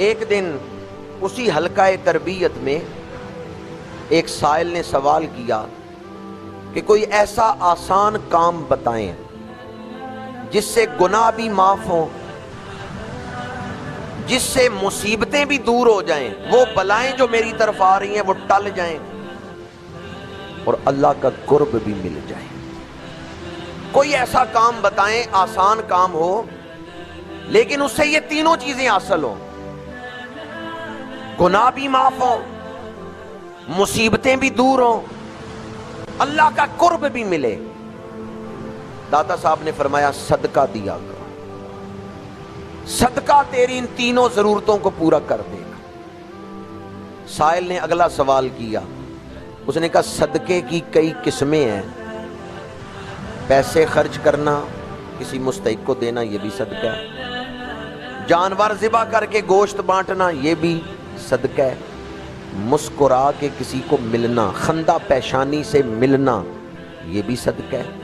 ایک دن اسی حلقہ تربیت میں ایک سائل نے سوال کیا کہ کوئی ایسا آسان کام بتائیں جس سے گناہ بھی معاف ہوں، جس سے مصیبتیں بھی دور ہو جائیں، وہ بلائیں جو میری طرف آ رہی ہیں وہ ٹل جائیں اور اللہ کا قرب بھی مل جائے۔ کوئی ایسا کام بتائیں، آسان کام ہو لیکن اس سے یہ تینوں چیزیں حاصل ہوں، گناہ بھی معاف ہوں، مصیبتیں بھی دور ہوں، اللہ کا قرب بھی ملے۔ داتا صاحب نے فرمایا صدقہ دیا کرو، صدقہ تیری ان تینوں ضرورتوں کو پورا کر دے گا۔ سائل نے اگلا سوال کیا، اس نے کہا صدقے کی کئی قسمیں ہیں، پیسے خرچ کرنا، کسی مستحق کو دینا، یہ بھی صدقہ ہے، جانور ذبح کر کے گوشت بانٹنا، یہ بھی صدقہ ہے، مسکرا کے کسی کو ملنا، خندہ پیشانی سے ملنا، یہ بھی صدقہ ہے،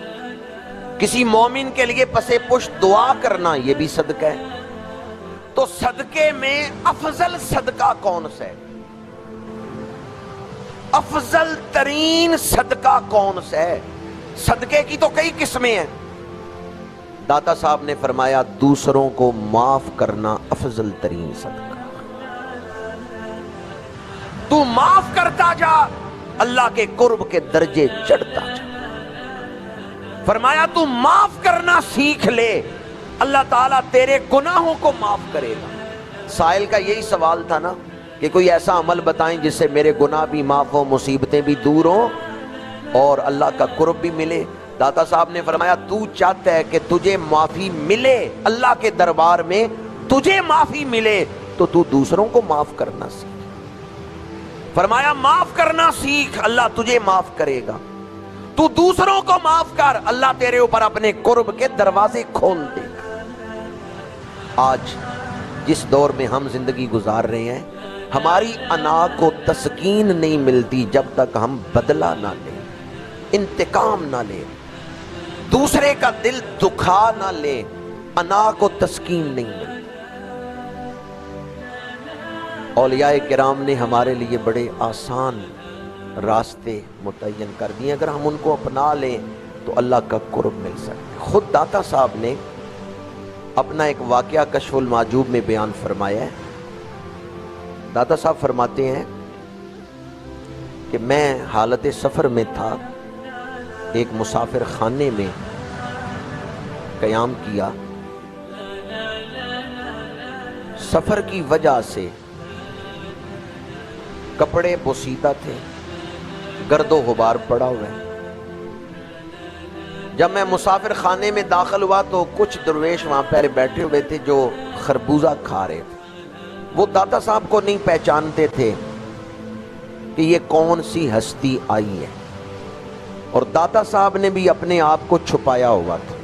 کسی مومن کے لیے پسے پشت دعا کرنا، یہ بھی صدقہ ہے۔ تو صدقے میں افضل صدقہ کون سا ہے؟ افضل ترین صدقہ کون سا ہے؟ صدقے کی تو کئی قسمیں ہیں۔ داتا صاحب نے فرمایا دوسروں کو معاف کرنا افضل ترین صدقہ۔ تو معاف کرتا جا، اللہ کے قرب کے درجے چڑھتا جا۔ فرمایا تو معاف کرنا سیکھ لے، اللہ تعالیٰ تیرے گناہوں کو معاف کرے گا۔ سائل کا یہی سوال تھا نا کہ کوئی ایسا عمل بتائیں جس سے میرے گناہ بھی معاف ہوں، مصیبتیں بھی دور ہوں اور اللہ کا قرب بھی ملے۔ داتا صاحب نے فرمایا تو چاہتا ہے کہ تجھے معافی ملے، اللہ کے دربار میں تجھے معافی ملے، تو تو دوسروں کو معاف کرنا سیکھ۔ فرمایا معاف کرنا سیکھ، اللہ تجھے معاف کرے گا۔ تو دوسروں کو معاف کر، اللہ تیرے اوپر اپنے قرب کے دروازے کھول دے گا۔ آج جس دور میں ہم زندگی گزار رہے ہیں، ہماری انا کو تسکین نہیں ملتی جب تک ہم بدلہ نہ لیں، انتقام نہ لیں، دوسرے کا دل دکھا نہ لیں، انا کو تسکین نہیں ملتی۔ اولیاء کرام نے ہمارے لیے بڑے آسان راستے متعین کر دیے، اگر ہم ان کو اپنا لیں تو اللہ کا قرب مل سکتا ہے۔ خود داتا صاحب نے اپنا ایک واقعہ کشف المعجوب میں بیان فرمایا ہے۔ داتا صاحب فرماتے ہیں کہ میں حالت سفر میں تھا، ایک مسافر خانے میں قیام کیا، سفر کی وجہ سے کپڑے بوسیدہ تھے، گرد و غبار پڑا ہوا ہے۔ جب میں مسافر خانے میں داخل ہوا تو کچھ درویش وہاں پہلے بیٹھے ہوئے تھے جو خربوزہ کھا رہے تھے۔ وہ داتا صاحب کو نہیں پہچانتے تھے کہ یہ کون سی ہستی آئی ہے، اور داتا صاحب نے بھی اپنے آپ کو چھپایا ہوا تھا۔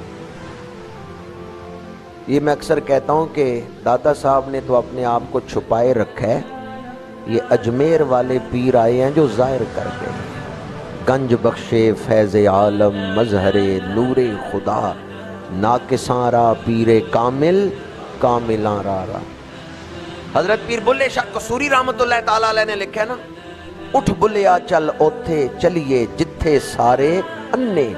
یہ میں اکثر کہتا ہوں کہ داتا صاحب نے تو اپنے آپ کو چھپائے رکھا ہے، یہ اجمیر والے پیر آئے ہیں جو ظاہر کر گئے ہیں۔ گنج بخشے فیض عالم مظہر نور خدا، ناقصاں را پیر کامل کاملاں را۔ حضرت پیر بلے شاہ قصوری رحمت اللہ تعالیٰ علیہ نے لکھا ہے نا، اٹھ بلیا چل اوتھے چلیے جتھے سارے انے،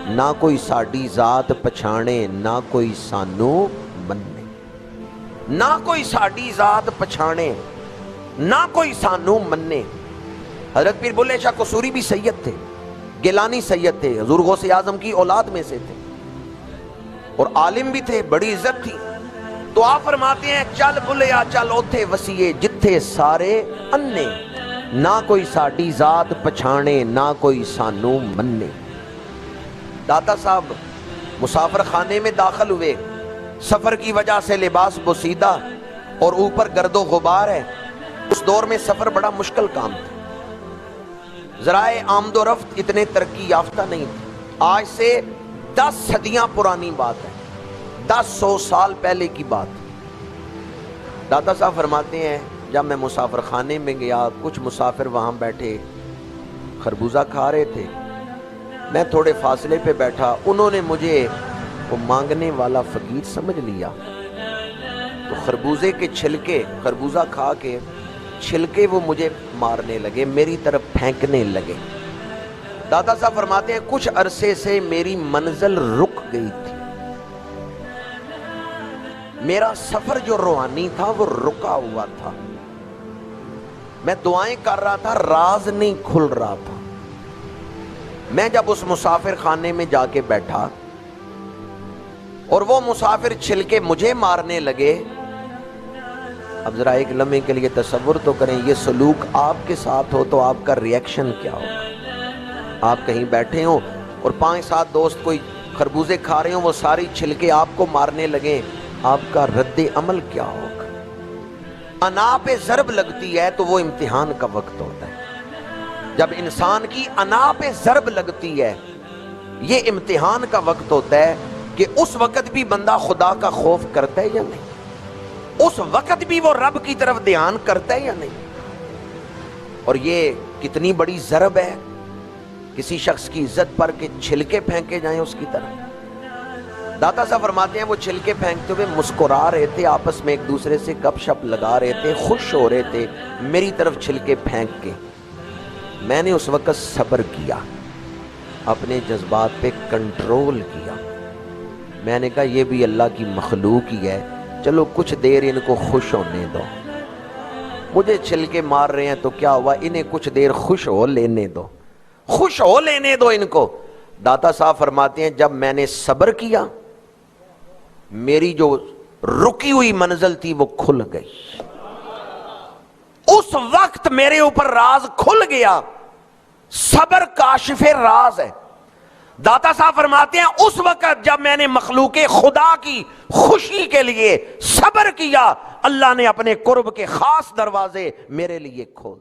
نہ کوئی ساڈی ذات پچھانے نہ کوئی سانو مننے، نہ کوئی ساڈی ذات پچھانے نہ کوئی سانو مننے۔ حضرت پیر بلے شاہ قصوری بھی سید تھے، گیلانی سید تھے، حضور غوث اعظم کی اولاد میں سے تھے، اور عالم بھی تھے، بڑی عزت تھی۔ تو آپ فرماتے ہیں چل بلیا چل اوتھے وسیے جتھے سارے انے، نہ کوئی ساڈی ذات پچھانے نہ کوئی سانو مننے۔ داتا صاحب مسافر خانے میں داخل ہوئے، سفر کی وجہ سے لباس بوسیدہ اور اوپر گرد و غبار ہے۔ اس دور میں سفر بڑا مشکل کام تھا، ذرائع آمد و رفت اتنے ترقی یافتہ نہیں تھے۔ آج سے 10 صدیاں پرانی بات ہے، 100 سال پہلے کی بات۔ داتا صاحب فرماتے ہیں جب میں مسافر خانے میں گیا، کچھ مسافر وہاں بیٹھے خربوزہ کھا رہے تھے، میں تھوڑے فاصلے پہ بیٹھا، انہوں نے مجھے وہ مانگنے والا فقیر سمجھ لیا، تو خربوزے کے چھلکے، خربوزہ کھا کے چھلکے وہ مجھے مارنے لگے، میری طرف پھینکنے لگے۔ داتا صاحب فرماتے ہیں کچھ عرصے سے میری منزل رک گئی تھی، میرا سفر جو روحانی تھا وہ رکا ہوا تھا، میں دعائیں کر رہا تھا، راز نہیں کھل رہا تھا۔ میں جب اس مسافر خانے میں جا کے بیٹھا اور وہ مسافر چھلکے مجھے مارنے لگے، اب ذرا ایک لمحے کے لیے تصور تو کریں، یہ سلوک آپ کے ساتھ ہو تو آپ کا ریئیکشن کیا ہوگا؟ آپ کہیں بیٹھے ہوں اور 5-7 دوست کوئی خربوزے کھا رہے ہوں، وہ ساری چھلکے آپ کو مارنے لگیں، آپ کا رد عمل کیا ہوگا؟ انا پہ ضرب لگتی ہے تو وہ امتحان کا وقت ہوتا ہے۔ جب انسان کی انا پہ ضرب لگتی ہے یہ امتحان کا وقت ہوتا ہے کہ اس وقت بھی بندہ خدا کا خوف کرتا ہے یا نہیں، اس وقت بھی وہ رب کی طرف دھیان کرتا ہے یا نہیں۔ اور یہ کتنی بڑی ضرب ہے کسی شخص کی عزت پر کہ چھلکے پھینکے جائیں اس کی طرف۔ داتا صاحب فرماتے ہیں وہ چھلکے پھینکتے ہوئے مسکرا رہے تھے، آپس میں ایک دوسرے سے گپ شپ لگا رہے تھے، خوش ہو رہے تھے میری طرف چھلکے پھینک کے۔ میں نے اس وقت صبر کیا، اپنے جذبات پہ کنٹرول کیا۔ میں نے کہا یہ بھی اللہ کی مخلوق ہی ہے، چلو کچھ دیر ان کو خوش ہونے دو، مجھے چھلکے مار رہے ہیں تو کیا ہوا، انہیں کچھ دیر خوش ہو لینے دو، خوش ہو لینے دو ان کو۔ داتا صاحب فرماتے ہیں جب میں نے صبر کیا میری جو رکی ہوئی منزل تھی وہ کھل گئی، اس وقت میرے اوپر راز کھل گیا۔ صبر کاشف راز ہے۔ داتا صاحب فرماتے ہیں اس وقت جب میں نے مخلوق خدا کی خوشی کے لیے صبر کیا، اللہ نے اپنے قرب کے خاص دروازے میرے لیے کھول